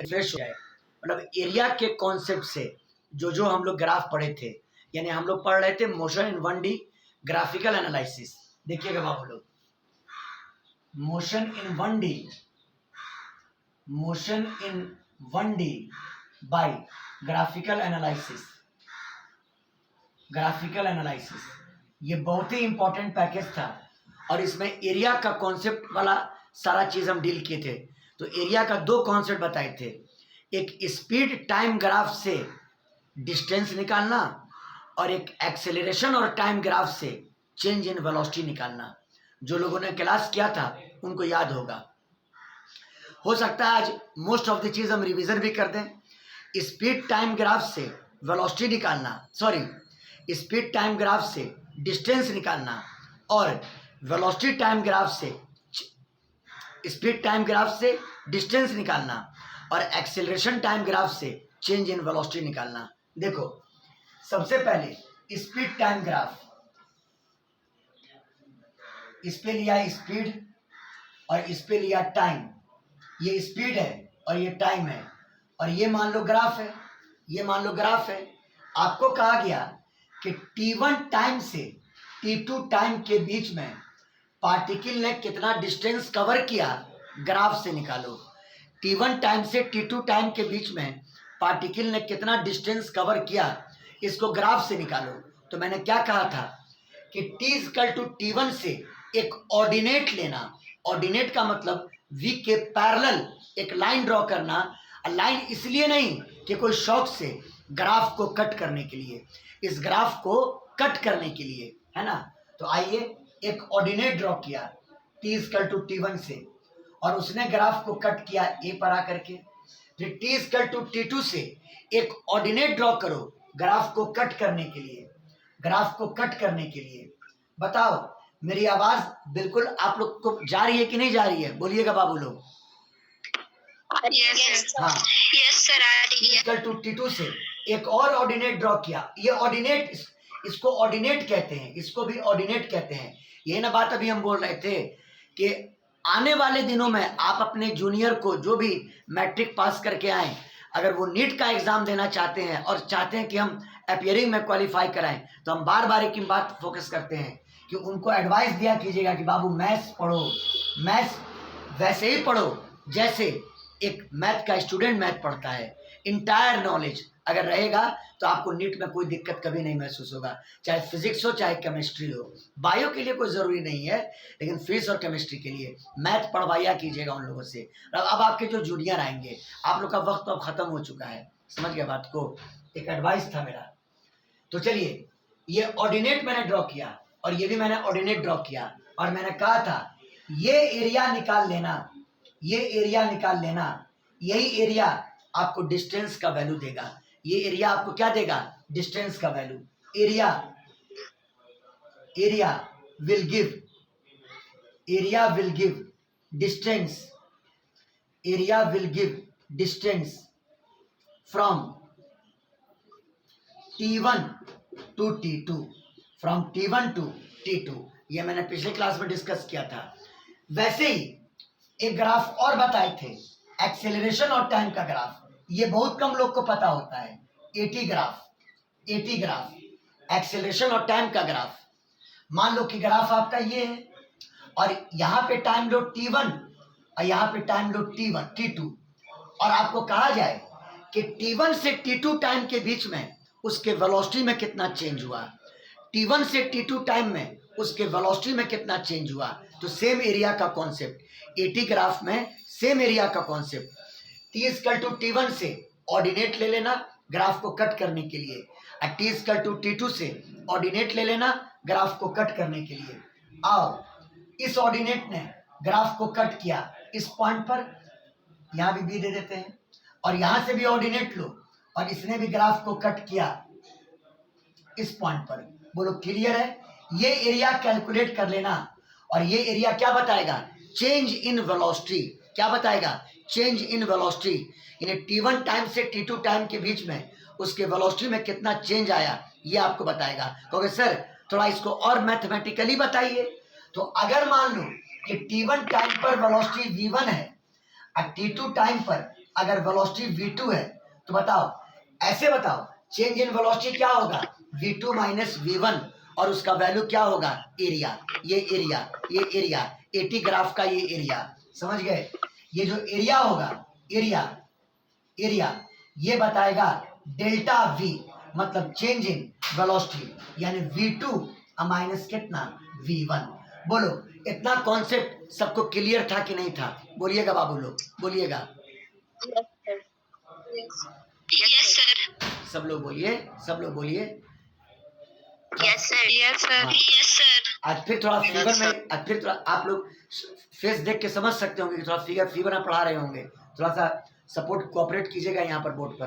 Refresh हो जाए। मतलब एरिया के कॉन्सेप्ट से जो जो हम लोग ग्राफ पढ़े थे, यानी हम लोग पढ़ रहे थे motion in 1D graphical analysis. देखिएगा बाबू लोग, motion in 1D, motion in 1D by graphical analysis. Graphical analysis ये बहुत ही इंपॉर्टेंट पैकेज था और इसमें एरिया का कॉन्सेप्ट वाला सारा चीज हम डील किए थे। तो एरिया का दो कॉन्सेप्ट बताए थे, एक स्पीड टाइम ग्राफ से डिस्टेंस निकालना और एक एक्सेलरेशन और टाइम ग्राफ से चेंज इन वेलोसिटी निकालना। जो लोगों ने क्लास किया था उनको याद होगा। हो सकता है आज मोस्ट ऑफ द चीज हम रिवीजन भी कर दें। स्पीड टाइम ग्राफ से वेलोसिटी निकालना, सॉरी स्पीड टाइम ग्राफ से डिस्टेंस निकालना और वेलोसिटी टाइम ग्राफ से स्पीड टाइम ग्राफ से डिस्टेंस निकालना और एक्सेलरेशन टाइम ग्राफ से चेंज इन वेलोसिटी निकालना। देखो सबसे पहले स्पीड टाइम ग्राफ, इस पे लिया स्पीड और इस पे लिया टाइम। ये स्पीड है और ये टाइम है और ये मान लो ग्राफ है, ये मान लो ग्राफ है। आपको कहा गया कि T1 टाइम से T2 टाइम के बीच में पार्टिकल ने कितना डिस्टेंस कवर किया, ग्राफ से निकालो। T1 टाइम से T2 टाइम के बीच में पार्टिकल ने कितना डिस्टेंस कवर किया, इसको ग्राफ से निकालो। तो मैंने क्या कहा था कि T=T1 से एक ऑर्डिनेट लेना। ऑर्डिनेट का मतलब V के पैरेलल एक लाइन ड्रॉ करना। लाइन इसलिए नहीं कि कोई शौक से, ग्राफ को कट करने के लिए, इस ग्राफ को कट करने के लिए, है ना। तो आइए एक ऑर्डिनेट ड्रॉ किया T=T1 से और उसने ग्राफ को कट किया A पर आकर के। फिर T=T2 से एक ऑर्डिनेट ड्रॉ करो ग्राफ को कट करने के लिए, ग्राफ को कट करने के लिए। बताओ मेरी आवाज बिल्कुल आप लोग को जा रही है कि नहीं जा रही है, बोलिएगा बाबू लोग। हाँ, T2 से एक और ऑर्डिनेट ड्रॉ किया। ये ऑर्डिनेट, इसको ऑर्डिनेट कहते हैं, इसको भी ऑर्डिनेट कहते हैं। ये ना बात अभी हम बोल रहे थे कि आने वाले दिनों में आप अपने जूनियर को, जो भी मैट्रिक पास करके आए, अगर वो नीट का एग्जाम देना चाहते हैं और चाहते हैं कि हम अपीयरिंग में क्वालिफाई कराएं, तो हम बार बार एक ही बात फोकस करते हैं कि उनको एडवाइस दिया कीजिएगा कि बाबू मैथ्स पढ़ो, मैथ्स वैसे ही पढ़ो जैसे एक मैथ का स्टूडेंट मैथ पढ़ता है। इंटायर नॉलेज अगर रहेगा तो आपको नीट में कोई दिक्कत कभी नहीं महसूस होगा, चाहे फिजिक्स हो चाहे केमिस्ट्री हो। बायो के लिए कोई ज़रूरी नहीं है, लेकिन फिजिक्स और केमिस्ट्री के लिए मैथ पढ़वाया कीजिएगा उन लोगों से। अब आपके जो जूनियर आएंगे, आप लोग का वक्त तो अब ख़त्म हो चुका है, समझ गए बात को। एक एडवाइस था मेरा। तो चलिए ये ऑर्डिनेट मैंने ड्रॉ किया और ये भी मैंने ऑर्डिनेट ड्रॉ किया और मैंने कहा था ये एरिया निकाल लेना, ये एरिया निकाल लेना। यही एरिया आपको डिस्टेंस का वैल्यू देगा। ये एरिया आपको क्या देगा, डिस्टेंस का value. Area will give distance, area will give distance from T1 to T2, from T1 to T2। ये मैंने पिछले क्लास में डिस्कस किया था। वैसे ही एक ग्राफ और बताए थे, एक्सेलरेशन और टाइम का ग्राफ। ये बहुत कम लोग को पता होता है। AT ग्राफ, एक्सेलरेशन और टाइम का ग्राफ। मान लो कि ग्राफ आपका ये है और यहाँ पे टाइम लो T1 और यहाँ पे टाइम लो T2 और आपको कहा जाए कि T1 से T2 टाइम के बीच में उसके वेलोसिटी में कितना चेंज हुआ, T1 से T2 टाइम में उसके वेलोसिटी में कितना चेंज हुआ। तो सेम एरिया का कॉन्सेप्ट AT ग्राफ में, सेम एरिया का कॉन्सेप्ट। T=T1 से ऑर्डिनेट ले लेना ग्राफ को कट करने के लिए और T=T2 से ऑर्डिनेट ले लेना ग्राफ को कट करने के लिए। आओ इस ऑर्डिनेट ने ग्राफ को कट किया इस पॉइंट पर, यहाँ भी दे देते हैं, और यहाँ से भी ऑर्डिनेट लो और इसने भी ग्राफ को कट किया इस पॉइंट पर। बोलो क्लियर है। ये एरिया कैलकुलेट कर लेना और ये एरिया क्या बताएगा, चेंज इन वेलोसिटी। क्या बताएगा, चेंज इन वेलोसिटी। यानी T1 टाइम से T2 टाइम के बीच में उसके वेलोसिटी में कितना चेंज आया, ये आपको बताएगा। क्योंकि सर थोड़ा इसको और मैथमेटिकली बताइए। तो अगर मान लो कि T1 टाइम पर वेलोसिटी V1 है और T2 टाइम पर अगर वेलोसिटी v2 है तो बताओ, ऐसे बताओ चेंज इन वेलोसिटी क्या होगा, v2 माइनस v1, और उसका वैल्यू क्या होगा, एरिया। ये एरिया एटी ग्राफ का ये एरिया, समझ गए। ये जो एरिया होगा, एरिया ये बताएगा डेल्टा v, मतलब चेंज इन वेलोसिटी, यानी v2 माइनस कितना, v1। बोलो इतना कॉन्सेप्ट सबको क्लियर था कि नहीं था? बोलिएगा बाबू लोग, बोलिएगा। Yes sir. सब लोग बोलिए, सब लोग बोलिए। Yes sir. Yes sir. Yes sir. आज फिर थोड़ा फीवर में, आज फिर थोड़ा आप लोग फेस देख के समझ सकते होंगे कि थोड़ा फीवर में पढ़ा रहे होंगे, थोड़ा सा सपोर्ट कोऑपरेट कीजिएगा यहाँ पर बोर्ड पर।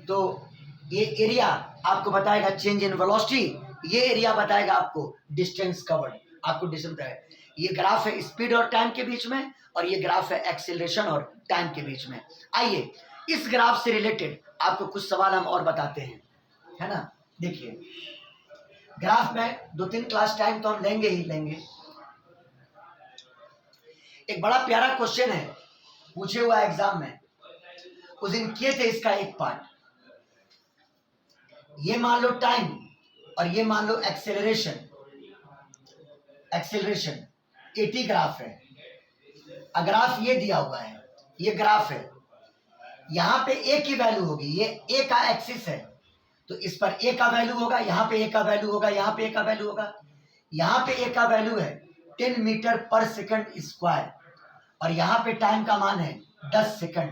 तो ये एरिया आपको बताएगा चेंज इन वेलोसिटी, ये एरिया बताएगा आपको डिस्टेंस कवर्ड, आपको डिस्टेंस बताएगा। ये ग्राफ है स्पीड और टाइम के बीच में, और ये ग्राफ है एक्सेलरेशन और टाइम के बीच में। आइए इस ग्राफ से रिलेटेड आपको कुछ सवाल हम और बताते हैं, है ना। देखिए ग्राफ में 2-3 क्लास टाइम तो हम लेंगे ही लेंगे। एक बड़ा प्यारा क्वेश्चन है, पूछे हुआ एग्जाम में, उस दिन किए थे इसका एक पार्ट। ये मान लो टाइम और ये मान लो एक्सेलरेशन, एटी ग्राफ है। ग्राफ ये दिया हुआ है, ये ग्राफ है, यहाँ पे ए की वैल्यू होगी, ये ए का एक्सिस है, तो इस पर ए का वैल्यू होगा, यहाँ पे ए का वैल्यू होगा, यहाँ पे ए का वैल्यू होगा। यहाँ पे ए का वैल्यू है 10 मीटर पर सेकंड स्क्वायर, और यहाँ पे टाइम का मान है 10 सेकंड।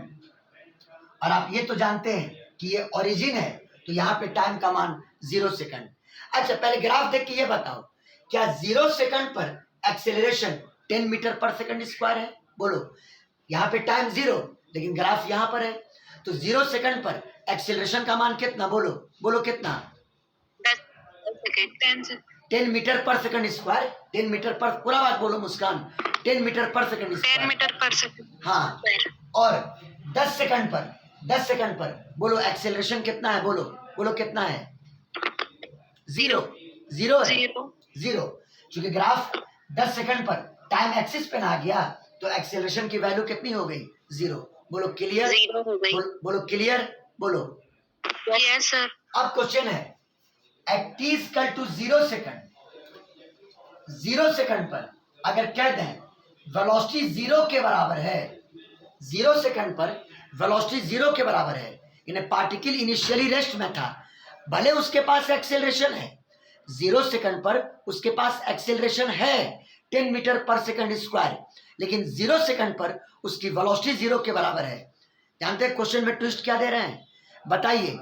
और आप ये तो जानते हैं कि ये ओरिजिन है, तो यहाँ पे टाइम का मान 0 सेकंड। अच्छा पहले ग्राफ देख के ये बताओ, क्या 0 सेकंड पर acceleration 10 metre per second square है? बोलो, यहाँ पे टाइम 0 लेकिन ग्राफ यहाँ पर है, तो 0 सेकंड पर एक्सेलरेशन का मान कितना, बोलो बोलो कितना, 10 metre per second square. 10 metre पर, पूरा बात बोलो मुस्कान, 10 metre per second square, 10 metre per second. हाँ, और 10 सेकंड पर बोलो एक्सेलरेशन कितना है, बोलो बोलो कितना है, 0 है, 0। क्योंकि ग्राफ 10 सेकंड पर टाइम एक्सिस पे ना गया, तो एक्सेलरेशन की वैल्यू कितनी हो गई, 0। बोलो क्लियर, बोलो क्लियर, बोलो यस सर। अब क्वेश्चन है, at t equal to 0 second, 0 second पर अगर कह दें वेलोसिटी 0 के बराबर है, 0 सेकंड पर वेलोसिटी 0 के बराबर है, यानी पार्टिकल इनिशियली रेस्ट में था, भले उसके पास एक्सेलरेशन है, 0 सेकंड पर उसके पास एक्सेलरेशन है 10 मीटर पर सेकंड स्क्वायर, लेकिन 0 सेकंड पर उसकी वेलोसिटी 0 के बराबर है। जानते हैं क्वेश्चन में ट्विस्ट क्या दे रहे हैं, बताइए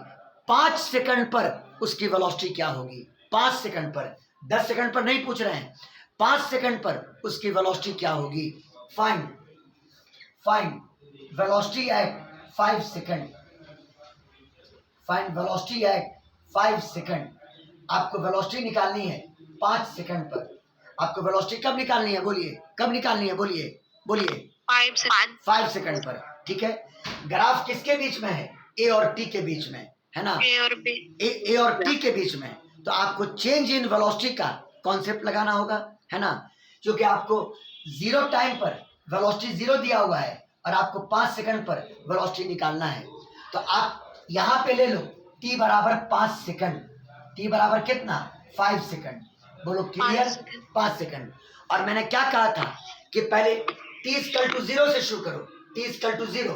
5 सेकंड पर उसकी वेलोसिटी क्या होगी, 5 सेकंड पर, 10 सेकंड पर नहीं पूछ रहे हैं, 5 सेकंड पर उसकी वेलोसिटी क्या होगी। Find velocity at 5 second, find velocity at 5 second. आपको वेलोसिटी निकालनी है 5 सेकंड पर। आपको वेलोसिटी कब निकालनी है, बोलिए कब निकालनी है, बोलिए बोलिए 5 सेकंड पर, ठीक है। ग्राफ किसके बीच में है, ए और टी के बीच में, है ना, ए और टी के बीच में। तो आपको चेंज इन वेलोसिटी का कॉन्सेप्ट लगाना होगा, है ना, क्योंकि आपको 0 टाइम पर वेलोसिटी 0 दिया हुआ है और आपको 5 सेकंड पर वेलोसिटी निकालना है। तो आप यहाँ पे ले लो t बराबर 5 सेकंड, t बराबर कितना, 5 सेकंड। बोलो क्लियर, 5 सेकंड। और मैंने क्या कहा था कि पहले t इक्वल टू 0 से शुरू करो, t इक्वल टू 0,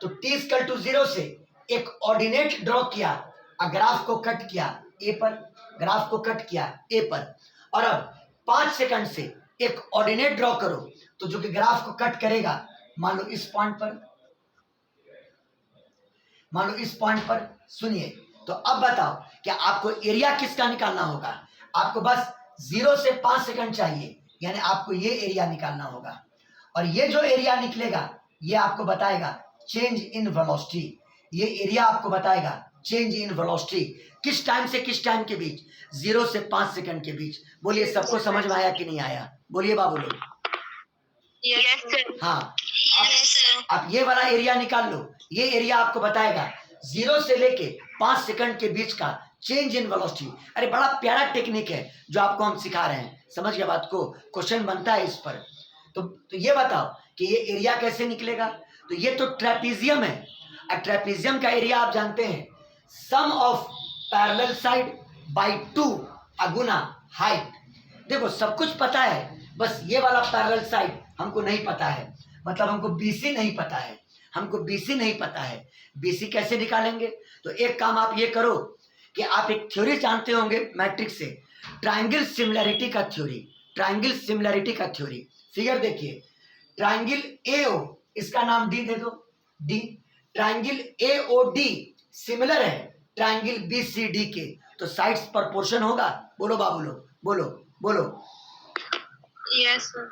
तो t इक्वल टू 0 से एक ऑर्डिनेट ड्रॉ किया, ग्राफ को कट किया ए पर, ग्राफ को कट किया ए पर, और अब 5 सेकंड से एक ऑर्डिनेट ड्रॉ करो, तो जो कि ग्राफ को कट करेगा, मान लो इस पॉइंट पर, मान लो इस पॉइंट पर। सुनिए, तो अब बताओ कि आपको एरिया किसका निकालना होगा। आपको बस 0 से 5 सेकंड चाहिए, यानी आपको ये एरिया निकालना होगा, और ये जो एरिया निकलेगा ये आपको बताएगा चेंज इन वेलोसिटी। ये एरिया आपको बताएगा चेंज इन वेलोसिटी, किस टाइम से किस टाइम के बीच, 0 से 5 सेकंड के बीच। बोलिए सबको समझ में आया कि नहीं आया, बोलिए बाबू लोग। हाँ, आप ये वाला एरिया निकाल लो, ये एरिया आपको बताएगा 0 से लेके 5 सेकंड के बीच का चेंज इन वेलोसिटी। अरे बड़ा प्यारा टेक्निक है जो आपको हम सिखा रहे हैं, समझ गए बात को, क्वेश्चन बनता है इस पर। तो ये बताओ कि ये एरिया कैसे निकलेगा। तो ये तो ट्रेपीजियम है। ट्रेपीजियम का एरिया आप जानते हैं, sum of parallel side by 2 अगुना हाइट। देखो सब कुछ पता है, बस ये वाला पैरेलल साइड हमको नहीं पता है, मतलब हमको बीसी नहीं पता है, हमको बीसी नहीं पता है। बीसी कैसे निकालेंगे? तो एक काम आप ये करो कि आप एक थ्योरी जानते होंगे मैट्रिक्स से, ट्रायंगल सिमिलैरिटी का थ्योरी, ट्रायंगल सिमिलैरिटी का थ्योरी। फिगर देखिए, ट्रायंगल एओ, इसका नाम डी दे दो, डी। ट्रायंगल एओडी सिमिलर है ट्रायंगल बीसीडी के, तो साइड्स प्रोपोर्शन होगा। बोलो बाबू लोग, बोलो बोलो। Yes sir.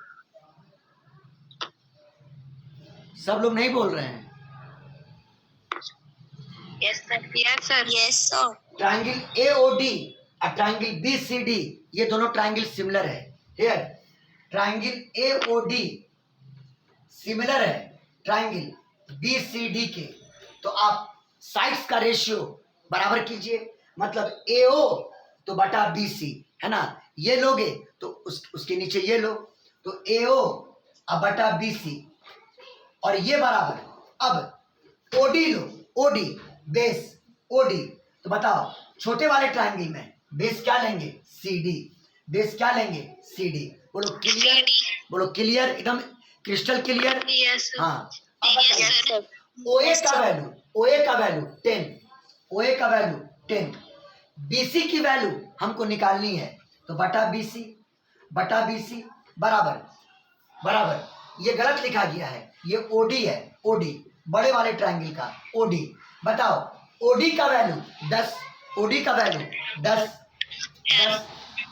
सब लोग नहीं बोल रहे हैं। Yes sir. Yes sir. Yes sir. Triangle AOD और ट्रायंगल बीसीडी, ये दोनों ट्रायंगल सिमिलर है। हियर ट्रायंगल एओडी सिमिलर है ट्रायंगल बीसीडी के, तो आप साइड्स का रेशियो बराबर कीजिए, मतलब एओ तो बटा बीसी है ना, ये लोगे तो उसके नीचे ये लो, तो एओ अब बटा बीसी, और ये बराबर अब ओडी लो, ओडी बेस ओडी। तो बताओ छोटे वाले ट्रायंगल में बेस क्या लेंगे? सीडी। बेस क्या लेंगे? सीडी। बोलो क्लियर, बोलो क्लियर, एकदम क्रिस्टल क्लियर। Yes sir. हाँ, अब बताइए ओए का वैल्यू, ओए का वैल्यू 10, ओए का वैल्यू 10, बीसी की वैल्यू हमको निकालनी है, तो बटा बीसी, बटा बीसी बराबर बराबर, ये गलत लिखा गया है, ये ओडी है, ओडी बड़े वाले ट्रायंगल का ओडी। बताओ ओडी का वैल्यू 10, ओडी का वैल्यू 10 10,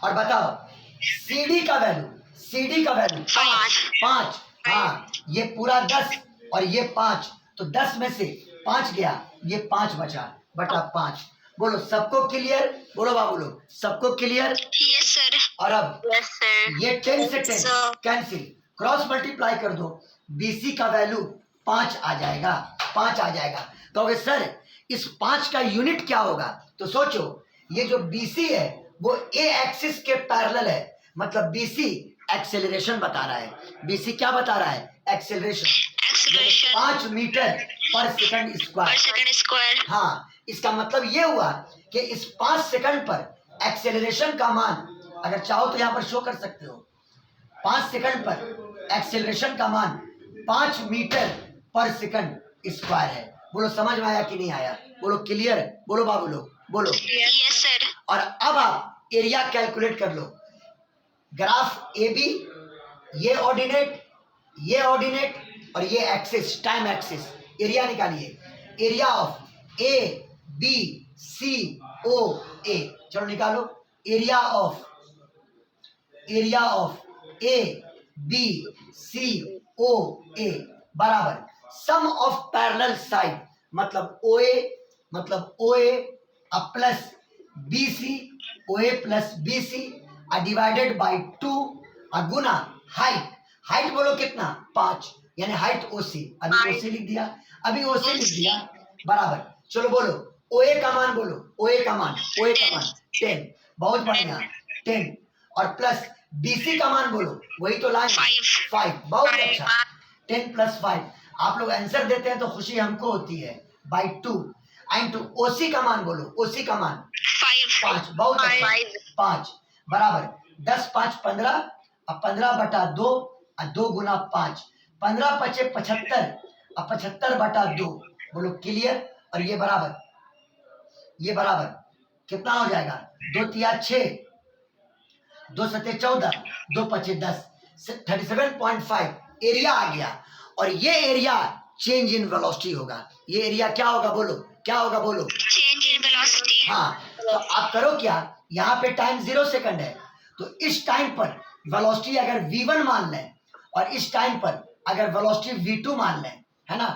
और बताओ सीडी का वैल्यू, सीडी का वैल्यू 5। हाँ, ये पूरा 10 और ये 5, तो 10 में से 5 गया, ये 5 बचा, बटा 5। बोलो सबको क्लियर? बोलो बाबू लोग, सबको क्लियर? Yes sir. और अब यस सर। ये 10 से 10 Sir. कैंसिल, क्रॉस मल्टीप्लाई कर दो, बीसी का वैल्यू 5 आ जाएगा, 5 आ जाएगा। कहोगे सर इस 5 का यूनिट क्या होगा? तो सोचो, ये जो बीसी है वो ए एक्सिस के पैरेलल है, मतलब बीसी एक्सेलरेशन बता रहा है। बीसी क्या बता रहा है? Acceleration. 5 metre per second square. हाँ, इसका मतलब ये हुआ कि इस 5 सेकंड पर एक्सेलरेशन का मान, अगर चाहो तो यहाँ पर शो कर सकते हो, 5 सेकंड पर एक्सेलरेशन का मान 5 मीटर पर सेकंड स्क्वायर है। बोलो समझ में आया कि नहीं आया? बोलो क्लियर? बोलो बाबू लोग, बोलो। Yes sir. और अब आप एरिया कैलकुलेट कर लो। ग्राफ ए बी, ये ऑर्डिनेट, ये ऑर्डिनेट, और ये एक्सिस, टाइम एक्सिस। एरिया निकालिए, area of A B C O A, चलो निकालो। Area of A B C O A बराबर सम ऑफ पैरेलल साइड, मतलब ओ ए अब plus B C, O A plus B C divided by 2 गुना height. Height बोलो कितना? 5, यानी height ओसी। अभी ओसी लिख दिया, अभी ओसी लिख दिया बराबर। चलो बोलो ओए का मान, बोलो ओए का मान, ओए का मान 10, बहुत बढ़िया 10, और प्लस बीसी का मान बोलो, वही तो लाइन 5, बहुत अच्छा 10 प्लस 5। आप लोग आंसर देते हैं तो खुशी हमको होती है, बाई 2 इंटू ओसी का मान बोलो, ओसी का मान 5, बहुत अच्छा 5 बराबर 10 5 15, अब 15 बटा 2 और 2 गुना 5, 15 पचे 75, अब 75 बटा 2। बोलो क्लियर? और ये बराबर कितना हो जाएगा? 2 तिया 6, 2 सते 14, 2 पचे 10, 37.5 एरिया आ गया। और ये एरिया चेंज इन वेलोसिटी होगा। ये एरिया क्या होगा? बोलो क्या होगा? बोलो चेंज इन वेलोसिटी। हाँ, तो आप करो क्या, यहाँ पे टाइम 0 सेकंड है, तो इस टाइम पर वेलोसिटी अगर v1 मान लें और इस टाइम पर अगर वेलोसिटी v2 मान लें, है ना,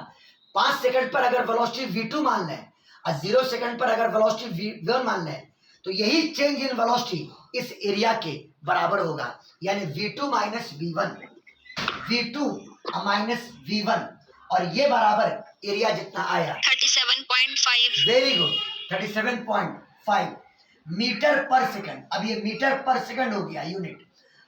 5 सेकंड पर अगर वेलोसिटी v2 मान लें और 0 सेकंड पर अगर वेलोसिटी v1 मान लें, तो यही चेंज इन वेलोसिटी इस एरिया के बराबर होगा, यानी v2 minus v1, v2 minus v1, और ये बराबर एरिया जितना आया 37.5। Very good, 37.5 meter per second. अब ये मीटर पर सेकंड हो गया यूनिट।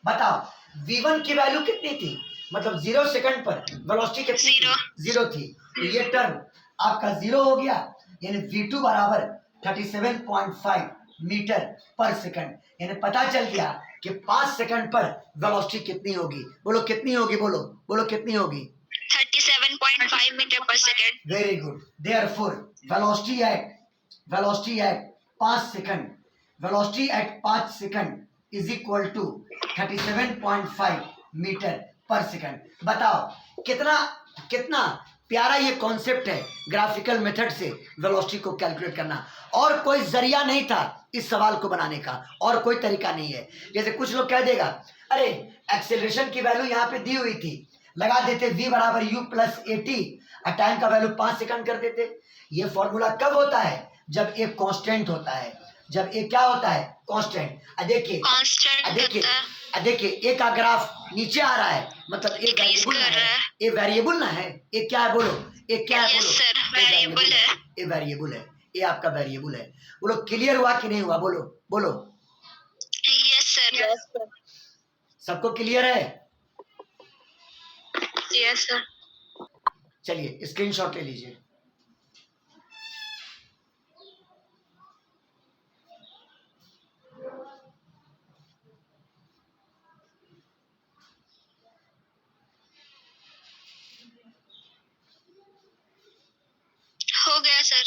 बताओ v1 की वैल्यू कितनी थी? मतलब 0 सेकंड पर वेलोसिटी कितनी थी? Zero. 0 थी। तो ये टर्म आपका 0 हो गया, यानी v2 बराबर 37.5 मीटर पर सेकंड। यानी पता चल गया कि 5 सेकंड पर वेलोसिटी कितनी होगी। बोलो कितनी होगी, बोलो बोलो कितनी होगी? 37.5 meter per second. Very good. Therefore velocity at 5 second, velocity at 5 second is equal to 37.5 meter per second. बताओ कितना कितना प्यारा ये कॉन्सेप्ट है ग्राफिकल मेथड से वेलोसिटी को कैलकुलेट करना। और कोई जरिया नहीं था इस सवाल को बनाने का, और कोई तरीका नहीं है। जैसे कुछ लोग कह देगा अरे एक्सेलरेशन की वैल्यू यहाँ पे दी हुई थी, लगा देते v बराबर u प्लस ए टी और टाइम का वैल्यू 5 सेकंड कर देते। ये फॉर्मूला कब होता है? जब एक कांस्टेंट होता है, जब एक क्या होता है? कांस्टेंट। देखिए Constant देखिए होता है. देखिए एक का ग्राफ नीचे आ रहा है, मतलब एक Decrease वेरिएबल ना कर रहा है, है. ये वेरिएबल ना है, एक क्या है बोलो? एक क्या है Yes, बोलो? sir, ये variable है. ये वेरिएबल है, ये आपका वेरिएबल है। बोलो क्लियर हुआ कि नहीं हुआ? बोलो बोलो। Yes, sir. सबको क्लियर है? Yes, sir. चलिए स्क्रीनशॉट ले लीजिए। हो गया सर.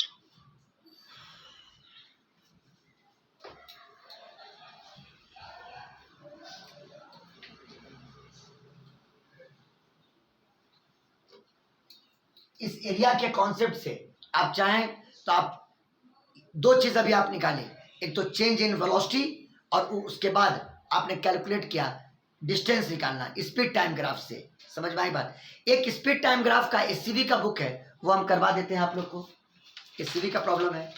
इस एरिया के कॉन्सेप्ट से आप चाहें तो आप दो चीज अभी आप निकालें, एक तो चेंज इन वेलोसिटी और उसके बाद आपने कैलकुलेट किया डिस्टेंस निकालना स्पीड टाइम ग्राफ से। समझ में आई बात? एक स्पीड टाइम ग्राफ का एससीवी का बुक है, वो हम करवा देते हैं आप लोग को। एससीवी का प्रॉब्लम है,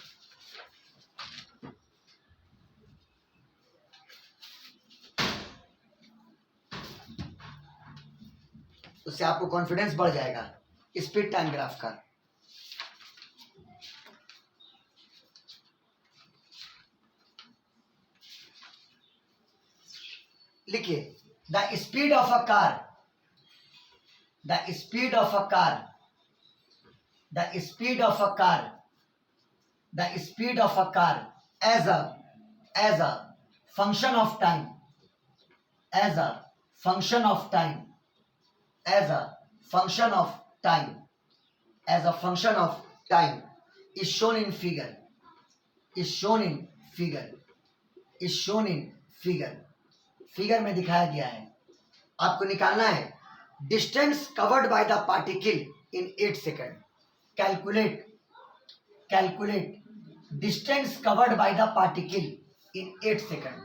उससे आपको कॉन्फिडेंस बढ़ जाएगा स्पीड टाइम ग्राफ का। लिखिए the speed of a car, the speed of a car, the speed of a car, the speed of a car as a function of time, as a function of time, as a function of time, as a function of time is shown in figure, is shown in figure, is shown in figure। Figure में दिखाया गया है। आपको निकालना है distance covered by the particle in 8 second. Calculate distance covered by the particle in 8 second.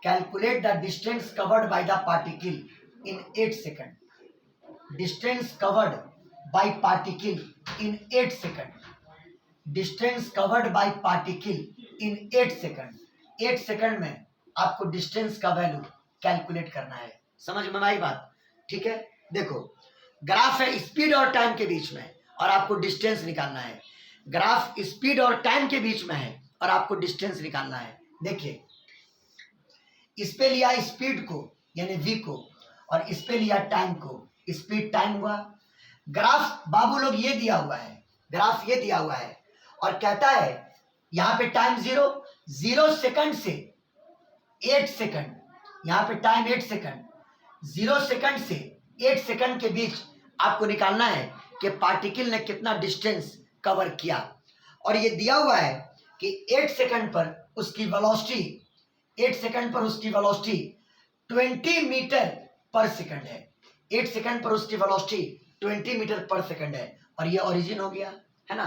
Calculate the distance covered by the particle in 8 second. Distance covered by particle in 8 second, distance covered by particle in 8 second। 8 second में आपको distance का value calculate करना है। समझ में आई बात? ठीक है, देखो ग्राफ है स्पीड और टाइम के बीच में और आपको डिस्टेंस निकालना है। ग्राफ स्पीड और टाइम के बीच में है और आपको डिस्टेंस निकालना है। देखिए इस पे लिया स्पीड को यानी v को और इस पे लिया टाइम को, स्पीड टाइम हुआ। ग्राफ बाबू लोग ये दिया हुआ है, ग्राफ ये दिया हुआ है और कहता है यहाँ पे टाइम 0 सेकंड से 8 सेकंड, यहाँ पे टाइम 8 सेकंड, 0 सेकंड से 8 सेकंड के बीच आपको निकालना है कि पार्टिकल ने कितना डिस्टेंस कवर किया। और ये दिया हुआ है कि 8 सेकंड पर उसकी वेलोसिटी, 8 सेकंड पर उसकी वेलोसिटी 20 मीटर पर सेकंड है। 8 सेकंड पर उसकी वेलोसिटी 20 मीटर पर सेकंड है और ये ओरिजिन हो गया है ना।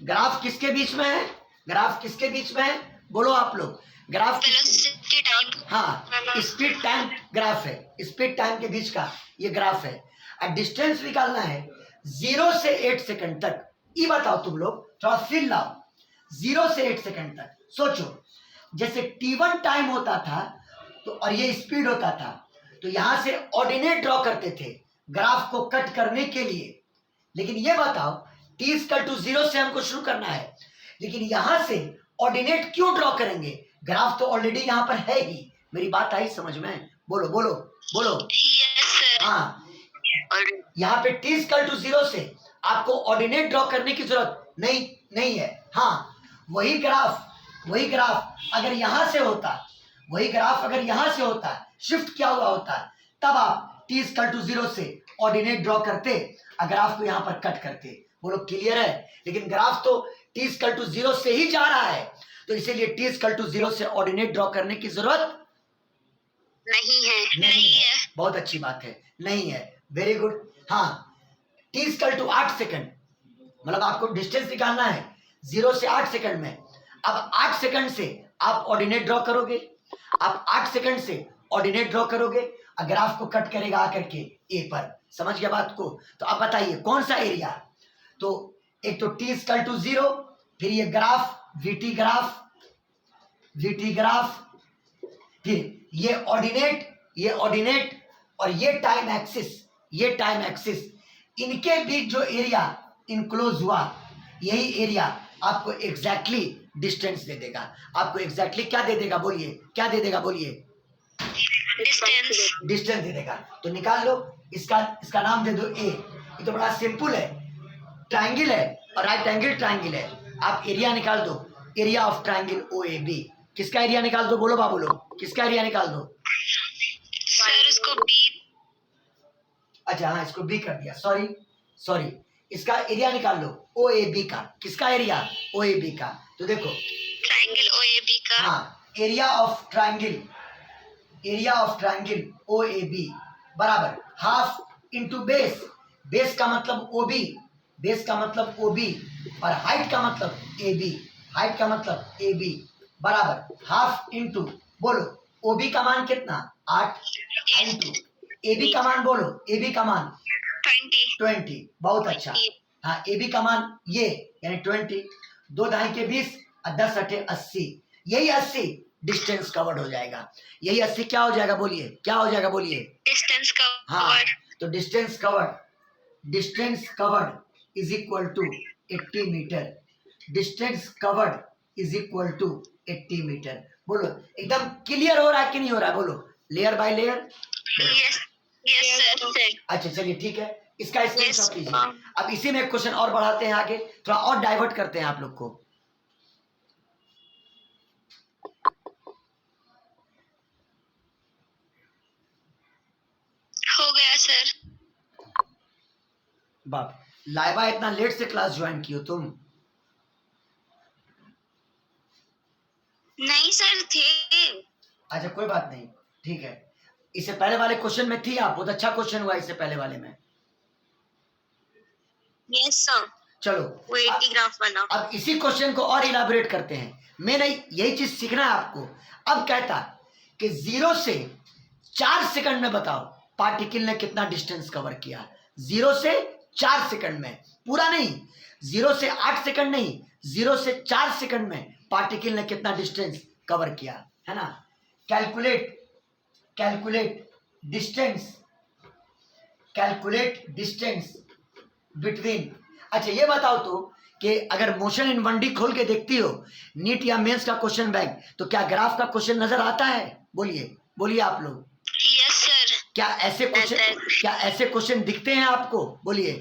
ग्राफ किसके बीच में है? ग्राफ किसके बीच में है? बोलो आप लोग। Graph Velocity time. हाँ स्पीड टाइम ग्राफ है, स्पीड टाइम के बीच का ये ग्राफ है। और डिस्टेंस निकालना है 0 से 8 सेकंड तक। ये बताओ तुम लोग थोड़ा फील लाओ, 0 से 8 सेकंड तक सोचो। जैसे t1 टाइम होता था तो और ये स्पीड होता था तो यहां से ऑर्डिनेट ड्रॉ करते थे ग्राफ को कट करने के लिए। लेकिन ये बताओ t=0 से हमको शुरू करना है, लेकिन यहां से ऑर्डिनेट क्यों ड्रॉ करेंगे? ग्राफ तो ऑलरेडी यहां पर है ही। मेरी बात आई समझ में? बोलो बोलो बोलो। Yes, sir. हाँ और यहाँ पे t इक्वल टू 0 से आपको ऑर्डिनेट ड्रॉ करने की जरूरत नहीं है। हाँ, वही ग्राफ अगर यहाँ से होता, वही ग्राफ अगर यहाँ से होता, शिफ्ट किया हुआ होता, तब आप t इक्वल टू 0 से ऑर्डिनेट ड्रॉ करते, ग्राफ को यहाँ पर कट करते। बोलो क्लियर है? लेकिन ग्राफ तो t इक्वल टू 0 से ही जा रहा है, तो इसीलिए t इक्वल टू 0 से ऑर्डिनेट ड्रॉ करने की जरूरत नहीं है। बहुत अच्छी बात है, नहीं है। Very good. हाँ, t इक्वल टू 8 सेकंड, मतलब आपको डिस्टेंस निकालना है 0 से 8 सेकंड में। अब 8 सेकंड से आप ऑर्डिनेट ड्रॉ करोगे, आप 8 सेकंड से ऑर्डिनेट ड्रॉ करोगे, ग्राफ को कट करेगा आकर के ए पर। समझ गया बात को? तो आप बताइए कौन सा एरिया? तो एक तो t इक्वल टू 0, फिर ये ग्राफ vt ग्राफ, फिर ये ऑर्डिनेट और ये टाइम एक्सिस, इनके बीच जो एरिया इनक्लोज हुआ, यही एरिया आपको एग्जैक्टली डिस्टेंस दे देगा। आपको एग्जैक्टली क्या दे देगा? बोलिए, क्या दे देगा? बोलिए, डिस्टेंस दे देगा। तो निकाल लो, इसका नाम दे दो ए। ये तो बड़ा सिंपल है, ट्राइंगल है और राइट एंगल ट्राइंगल है। आप एरिया निकाल दो, एरिया ऑफ ट्राइंगल OAB। किसका एरिया निकाल दो? बोलो बाबू लोग, किसका एरिया निकाल दो? सर उसको बी। अच्छा हाँ, इसको बी कर दिया, सॉरी। इसका एरिया निकाल लो OAB का। किसका एरिया? OAB का। तो देखो ट्राइंगल OAB का। हाँ, एरिया ऑफ ट्राइंगल OAB बराबर हाफ इंटू बेस का मतलब OB और हाइट का मतलब AB बराबर हाफ इंटू, बोलो OB का मान कितना? 8 इंटू AB का मान, बोलो AB का मान 20। बहुत अच्छा। हाँ, AB का मान ये यानी 20, 2 ढाई के 20 और 10 अठे 80, यही 80 डिस्टेंस कवर्ड हो जाएगा। यही 80 क्या हो जाएगा? बोलिए, क्या हो जाएगा? बोलिए, डिस्टेंस कवर्ड। हाँ, तो distance covered is equal to 80 meter. Distance covered is equal to 80 meter. बोलो एकदम क्लियर हो रहा है कि नहीं हो रहा है? बोलो, layer by layer. Yes sir. अच्छा चलिए ठीक है, इसका स्क्रीनशॉट लीजिए। अब इसी में एक क्वेश्चन और बढ़ाते हैं आगे, थोड़ा और डाइवर्ट करते हैं आप लोग को। हो गया सर। बाप, लाइबा इतना लेट से क्लास ज्वाइन की हो तुम? नहीं सर थे। अच्छा कोई बात नहीं, ठीक है। इससे पहले वाले क्वेश्चन में थी आप, बहुत अच्छा क्वेश्चन हुआ इससे पहले वाले में। Yes sir. चलो वो 80 ग्राफ वाला। अब इसी क्वेश्चन को और इलाबोरेट करते हैं। मैंने यही चीज सीखना है आपको। अब कहता कि 0 से 4 सेकंड में बताओ पार्टिकल ने कितना डिस्टेंस कवर किया। 0 से 4 सेकंड में, पूरा नहीं, 0 से 8 सेकंड नहीं, 0 से 4 सेकंड में पार्टिकल ने कितना डिस्टेंस कवर किया, है ना? Calculate distance between. अच्छा ये बताओ तो कि अगर मोशन इन 1D खोल के देखती हो नीट या मेंस का क्वेश्चन बैंक, तो क्या ग्राफ का क्वेश्चन नजर आता है? बोलिए आप लोग। Yes sir. क्या ऐसे क्वेश्चन दिखते हैं आपको? बोलिए।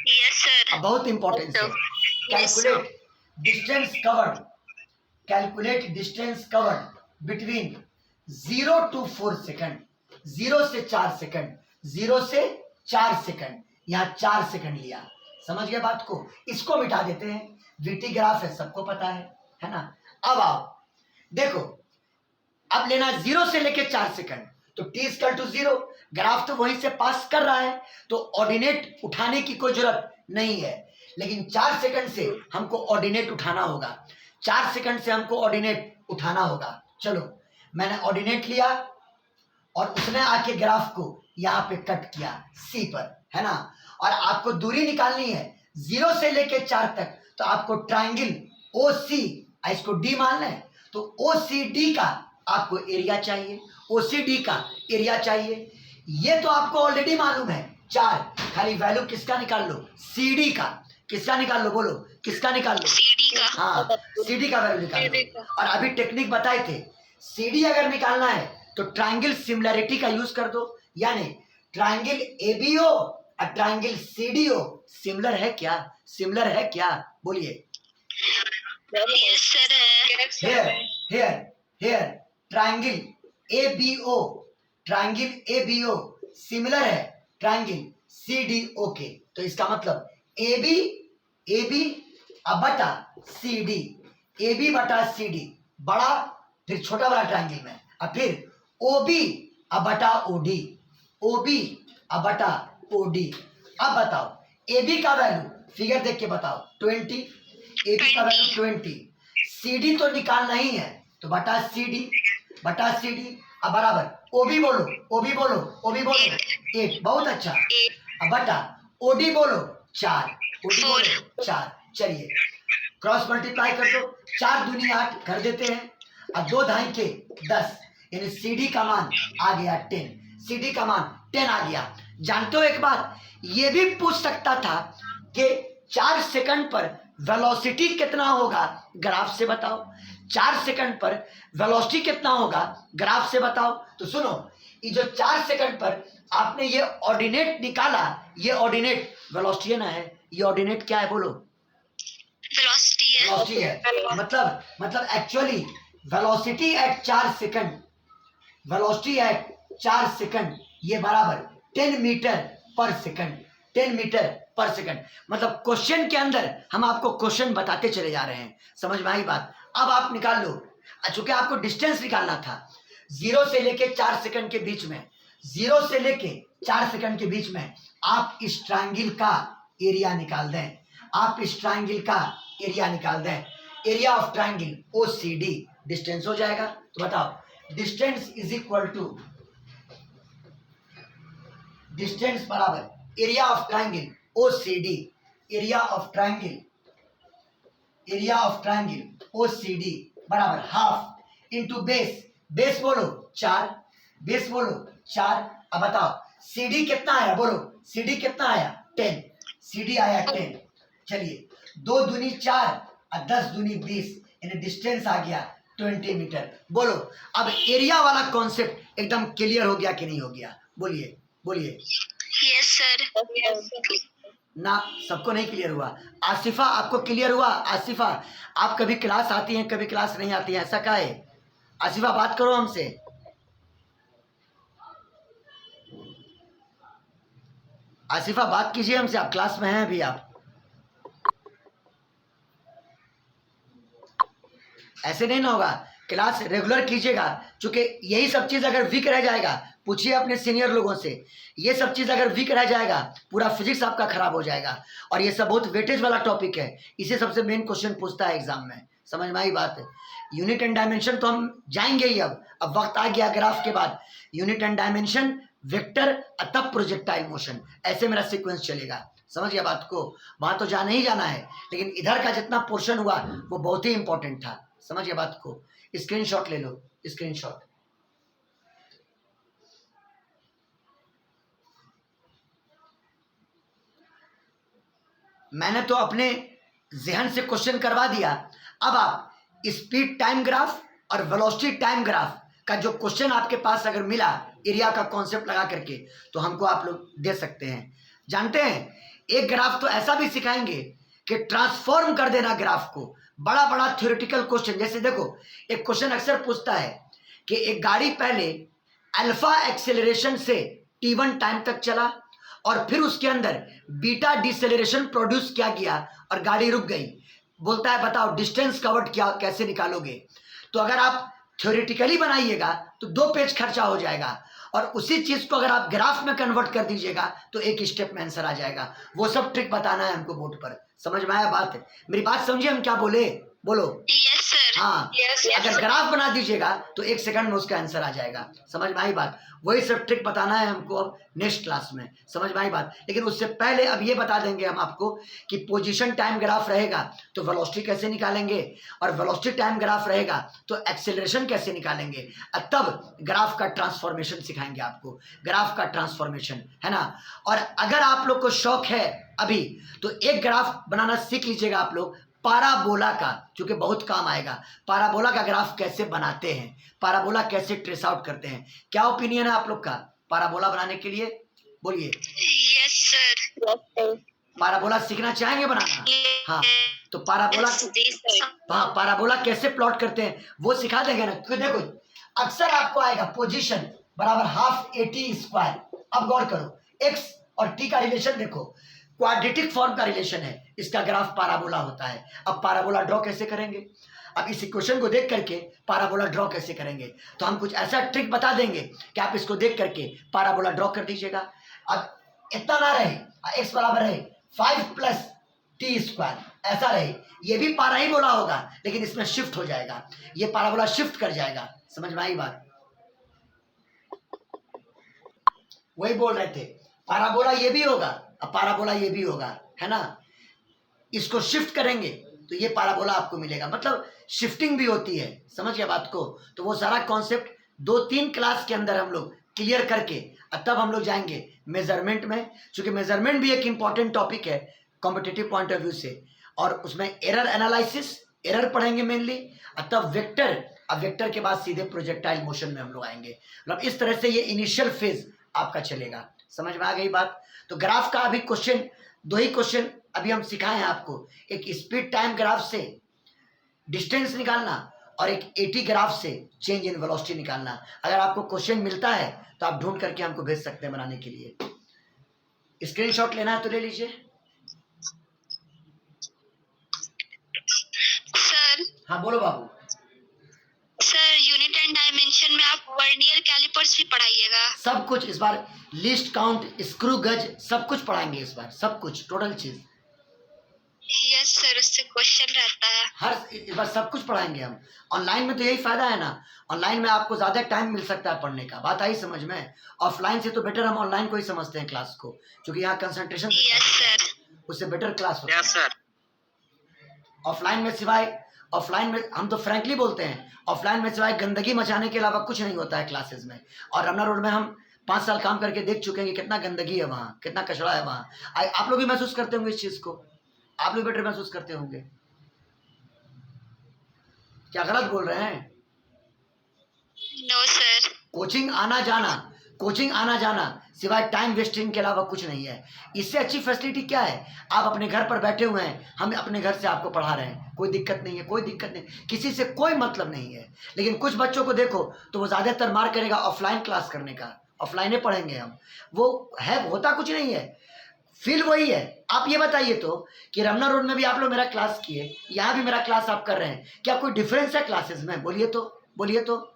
Yes sir. बहुत इंपॉर्टेंट है। Calculate distance covered between 0 to 4 second. 0 से 4 सेकंड, यहाँ 4 सेकंड लिया। समझ गए बात को? इसको मिटा देते हैं, VT ग्राफ है, सबको पता है ना? अब आओ देखो, अब लेना 0 से लेके 4 सेकंड, तो t इक्वल टू 0, ग्राफ तो वहीं से पास कर रहा है, तो ऑर्डिनेट उठाने की कोई जरूरत नहीं है। लेकिन 4 सेकंड से हमको ऑर्डिनेट उठाना होगा। चलो मैंने ऑर्डिनेट लिया और उसने आके ग्राफ को यहाँ पे कट किया C पर, है ना? और आपको दूरी निकालनी है 0 से लेके 4 तक, तो आपको ट्राइंगल OC, इसको D मान लें, तो OCD का आपको एरिया चाहिए। ये तो आपको ऑलरेडी मालूम है 4, खाली वैल्यू किसका निकाल लो? CD का। किसका निकाल लो? बोलो, किसका निकाल लो? CD का। हाँ, CD का वैल्यू निकाल लो। और अभी टेक्निक बताए थे, CD अगर निकालना है तो ट्राइंगल सिमिलैरिटी का यूज कर दो, यानी ट्राइंगल एबीओ और ट्राइंगल सीडीओ सिमिलर है क्या? सिमिलर है क्या? बोलिए। यस सर है। Here here here triangle ABO, triangle ABO similar है ट्राइंगल सीडीओ के। तो इसका मतलब एबी एबी बटा सीडी, एबी बटा सीडी बड़ा फिर छोटा वाला ट्राइंगल में, और फिर ओबी बटा ओडी, ओबी बटा ओडी। अब बताओ एबी का वैल्यू फिगर देख के बताओ 20, एबी का वैल्यू 20, सीडी तो निकालना ही है तो बटा सीडी अब बराबर ओबी बोलो, ओबी बोलो, ओबी बोलो 8, बहुत अच्छा। अब बटा ओडी बोलो 4, ओडी बोलो 4। चलिए क्रॉस मल्टीप्लाई कर दो, 4 दूनी 8 कर देते हैं और 2 ढाई के 10, यानी सीडी का मान आ गया 10, सीडी का मान 10 आ गया। जानते हो एक बात ये भी पूछ सकता था कि 4 सेकंड पर वेलोसिटी कितना होगा, ग्राफ से बताओ। 4 सेकंड पर वेलोसिटी कितना होगा, ग्राफ से बताओ। तो सुनो, ये जो 4 सेकंड पर आपने ये ऑर्डिनेट निकाला, ये ऑर्डिनेट वेलोसिटी ना है, ये ऑर्डिनेट क्या है बोलो? वेलोसिटी है। वेलोसिटी है। मतलब actually velocity at 4 second, velocity eight 4 second ये बराबर 10 metre per second, 10 metre per second. मतलब क्वेश्चन के अंदर हम आपको क्वेश्चन बताते चले जा रहे हैं, समझ में आई बात? अब आप निकाल लो, चूंकि आपको डिस्टेंस निकालना था 0 से लेके 4 सेकंड के बीच में, 0 से लेके 4 सेकंड के बीच में आप इस ट्रायंगल का एरिया निकाल दें, आप इस ट्रायंगल का एरिया निकाल दें। Area of triangle O C D distance हो जाएगा। तो बताओ distance is equal to, distance बराबर area of triangle O C D, area of triangle, area of triangle O C D बराबर हाफ इंटू बेस, बेस बोलो 4, base बोलो 4। अब बताओ सीडी कितना आया बोलो, सीडी कितना आया 10, सीडी आया 10। चलिए 2 दूनी 4 और 10 दूनी 20, यानी डिस्टेंस आ गया 20 मीटर। बोलो अब एरिया वाला कॉन्सेप्ट एकदम क्लियर हो गया कि नहीं हो गया? बोलिए बोलिए। Yes sir. ना सबको नहीं क्लियर हुआ। आसिफा आपको क्लियर हुआ? आसिफा आप कभी क्लास आती हैं कभी क्लास नहीं आती हैं, ऐसा क्या है? आसिफा बात करो हमसे। आसिफा बात कीजिए हमसे, आप क्लास में हैं अभी? आप ऐसे नहीं ना होगा, क्लास रेगुलर कीजिएगा। क्योंकि यही सब चीज अगर वीक रह जाएगा, पूछिए अपने सीनियर लोगों से, ये सब चीज अगर वीक रह जाएगा पूरा फिजिक्स आपका खराब हो जाएगा। और ये सब बहुत वेटेज वाला टॉपिक है, इसे सबसे मेन क्वेश्चन पूछता है एग्जाम में, समझ में आई बात है? यूनिट एंड डायमेंशन तो हम जाएंगे ही, अब वक्त आ गया ग्राफ के बाद यूनिट एंड डायमेंशन, वेक्टर, तब प्रोजेक्टाइल मोशन, ऐसे मेरा सीक्वेंस चलेगा। समझ गया बात को? वहां तो जाना ही जाना है, लेकिन इधर का जितना पोर्शन हुआ वो बहुत ही इंपॉर्टेंट था। समझ गया बात को? स्क्रीनशॉट ले लो, स्क्रीनशॉट। मैंने तो अपने जहन से क्वेश्चन करवा दिया। अब आप स्पीड टाइम ग्राफ और वेलोसिटी टाइम ग्राफ का जो क्वेश्चन आपके पास अगर मिला एरिया का कॉन्सेप्ट लगा करके, तो हमको आप लोग दे सकते हैं। जानते हैं एक ग्राफ तो ऐसा भी सिखाएंगे कि ट्रांसफॉर्म कर देना ग्राफ को, बड़ा बड़ा थ्योरेटिकल क्वेश्चन। जैसे देखो एक क्वेश्चन अक्सर पूछता है कि एक गाड़ी पहले अल्फा एक्सेलरेशन से t1 टाइम तक चला और फिर उसके अंदर बीटा डिसेलरेशन प्रोड्यूस किया गया और गाड़ी रुक गई। बोलता है बताओ डिस्टेंस कवर्ड क्या कैसे निकालोगे? तो अगर आप थ्योरेटिकली बनाइएगा तो 2 पेज खर्चा हो जाएगा, और उसी चीज को अगर आप ग्राफ में कन्वर्ट कर दीजिएगा तो एक स्टेप में आंसर आ जाएगा। वो सब ट्रिक बताना है हमको बोर्ड पर। समझ में आया बात? मेरी बात समझिए हम क्या बोले? बोलो। Yes sir. हाँ, अगर ग्राफ बना दीजिएगा तो 1 सेकंड में उसका आंसर आ जाएगा। समझ में आई बात? वही सब ट्रिक बताना है हमको अब नेक्स्ट क्लास में। समझ में आई बात? लेकिन उससे पहले अब ये बता देंगे हम आपको कि पोजीशन टाइम ग्राफ रहेगा तो वेलोसिटी कैसे निकालेंगे, और वेलोसिटी टाइम ग्राफ रहेगा तो एक्सेलरेशन कैसे निकालेंगे, और तब ग्राफ का ट्रांसफॉर्मेशन सिखाएंगे आपको, ग्राफ का ट्रांसफॉर्मेशन, है ना? और अगर आप लोग को शौक है अभी तो एक ग्राफ बनाना सीख लीजिएगा आप लोग, पाराबोला का, जो कि बहुत काम आएगा। पाराबोला का ग्राफ कैसे बनाते हैं, पाराबोला कैसे ट्रेस आउट करते हैं। क्या ओपिनियन है आप लोग का पाराबोला बनाने के लिए? बोलिए। Yes sir. पाराबोला सीखना चाहेंगे बनाना? हाँ, तो पाराबोला, जी सर। हाँ, पाराबोला कैसे प्लॉट करते हैं वो सिखा देंगे ना। क्यों, देखो अक्सर आपको आएगा पोजीशन बराबर हाफ AT स्क्वायर। अब गौर करो, एक्स और टी का रिलेशन देखो, क्वाड्रेटिक फॉर्म का रिलेशन है, इसका ग्राफ पाराबोला होता है। अब पाराबोला ड्रॉ कैसे करेंगे? अब इस इक्वेशन को देख करके पाराबोला ड्रॉ कैसे करेंगे, तो हम कुछ ऐसा ट्रिक बता देंगे कि आप इसको देख करके पाराबोला ड्रॉ कर दीजिएगा। अब इतना ना रहे, एक्स बराबर है 5 + t स्क्वायर, ऐसा रहे, ये भी पारा ही बोला होगा लेकिन इसमें शिफ्ट हो जाएगा, ये पाराबोला शिफ्ट कर जाएगा। समझ में आई बात? वही बोल रहे थे, पाराबोला ये भी होगा, अब पाराबोला ये भी होगा, है ना। इसको शिफ्ट करेंगे तो ये पाराबोला आपको मिलेगा, मतलब शिफ्टिंग भी होती है। समझ गया बात को? तो वो सारा कॉन्सेप्ट 2-3 क्लास के अंदर हम लोग क्लियर करके तब हम लोग जाएंगे मेजरमेंट में, क्योंकि मेजरमेंट भी एक इंपॉर्टेंट टॉपिक है कॉम्पिटिटिव पॉइंट ऑफ व्यू से, और उसमें एरर एनालिसिस, एरर पढ़ेंगे मेनली, और तब वेक्टर, अब वेक्टर के बाद सीधे प्रोजेक्टाइल मोशन में हम लोग आएंगे। मतलब इस तरह से ये इनिशियल फेज आपका चलेगा। समझ में आ गई बात? तो ग्राफ का अभी क्वेश्चन, 2 ही क्वेश्चन अभी हम सिखाए हैं आपको, एक स्पीड टाइम ग्राफ से डिस्टेंस निकालना और एक AT ग्राफ से चेंज इन वेलोसिटी निकालना। अगर आपको क्वेश्चन मिलता है तो आप ढूंढ करके हमको भेज सकते हैं बनाने के लिए। स्क्रीनशॉट लेना है तो ले लीजिए। सर। हाँ बोलो बाबू। सर यूनिट एंड डायमेंशन में आप वर्नियर कैलिपर्स भी पढ़ाइएगा? सब कुछ इस बार, लिस्ट काउंट, स्क्रू गज, सब कुछ पढ़ाएंगे इस बार, सब कुछ, टोटल चीज। यस सर, उससे क्वेश्चन रहता है। हर इस बार सब कुछ पढ़ाएंगे हम। ऑनलाइन में तो यही फायदा है ना, ऑनलाइन में आपको ज्यादा टाइम मिल सकता है पढ़ने का। बात आई समझ में? ऑफलाइन से तो बेटर हम ऑनलाइन को ही समझते हैं क्लास को, क्योंकि यहाँ कंसंट्रेशन यस सर। उससे बेटर क्लास होता है। Yes sir. ऑफलाइन में सिवाय, ऑफलाइन में हम तो फ्रैंकली बोलते हैं, ऑफलाइन में सिवाय गंदगी मचाने के अलावा कुछ नहीं होता है क्लासेस में। और रमना रोड में हम 5 साल काम करके देख चुके हैं कि कितना गंदगी है वहाँ, कितना कचरा है वहाँ। आप लोग भी महसूस करते होंगे इस चीज को, आप लोग बेटर महसूस करते होंगे। क्या गलत बोल रहे हैं? No sir. कोचिंग आना जाना, कोचिंग आना जाना सिवाय टाइम वेस्टिंग के अलावा कुछ नहीं है। इससे अच्छी फैसिलिटी क्या है? आप अपने घर पर बैठे हुए हैं, हम अपने घर से आपको पढ़ा रहे हैं, कोई दिक्कत नहीं है, कोई दिक्कत नहीं, किसी से कोई मतलब नहीं है। लेकिन कुछ बच्चों को देखो तो वो ज्यादातर मार करेगा ऑफलाइन क्लास करने का, ऑफलाइन पढ़ेंगे हम, वो है, होता कुछ नहीं है, फील वही है। आप ये बताइए तो कि रमना रोड में भी आप लोग मेरा क्लास किए, यहाँ भी मेरा क्लास आप कर रहे हैं, क्या कोई डिफरेंस है क्लासेस में? बोलिए तो, बोलिए तो।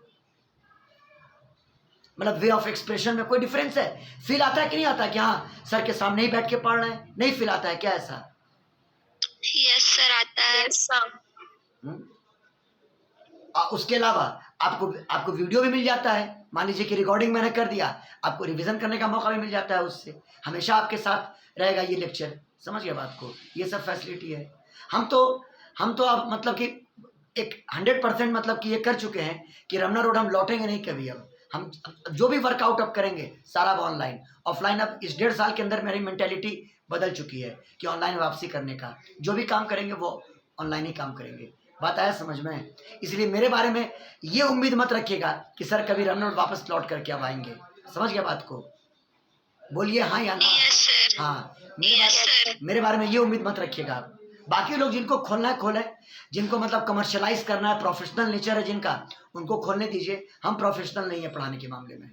मतलब वे ऑफ एक्सप्रेशन में कोई डिफरेंस है? फील आता है कि नहीं आता कि हाँ सर के सामने ही बैठ के पढ़ रहे हैं? नहीं फील आता है क्या ऐसा? यस सर, आता है। उसके अलावा आपको वीडियो भी मिल जाता है। मान लीजिए कि रिकॉर्डिंग मैंने कर दिया, आपको रिवीजन करने का मौका भी मिल जाता है, उससे हमेशा आपके साथ रहेगा ये लेक्चर। समझ गए बात को? ये सब फैसिलिटी है। हम तो अब मतलब कि एक 100% मतलब कि ये कर चुके हैं कि रमना रोड हम लौटेंगे नहीं कभी। अब हम जो भी वर्कआउट अब करेंगे सारा ऑनलाइन, ऑफलाइन। अब इस 1.5 साल के अंदर मेरी मेंटेलिटी बदल चुकी है कि ऑनलाइन वापसी करने का, जो भी काम करेंगे वो ऑनलाइन ही काम करेंगे। बात आया समझ में? इसलिए मेरे बारे में ये उम्मीद मत रखिएगा कि सर कभी रमना रोड वापस लौट करके अब आएंगे। समझ गया बात को? बोलिए हाँ या ना। Yes sir. हाँ, यस सर। मेरे बारे में ये उम्मीद मत रखिएगा आप। बाकी लोग जिनको खोलना है खोले, जिनको मतलब कमर्शियलाइज करना है, प्रोफेशनल नेचर है जिनका, उनको खोलने दीजिए। हम प्रोफेशनल नहीं है पढ़ाने के मामले में।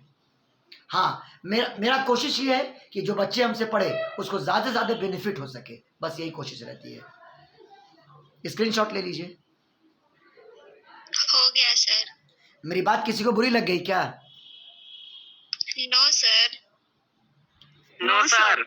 हाँ, मेरा कोशिश ये है कि जो बच्चे हमसे पढ़े उसको ज़्यादा से ज़्यादा बेनिफिट हो सके, बस यही कोशिश रहती है। स्क्रीनशॉट ले लीजिए। हो गया सर। मेरी बात किसी को बुरी लग गई क्या? No sir. No sir.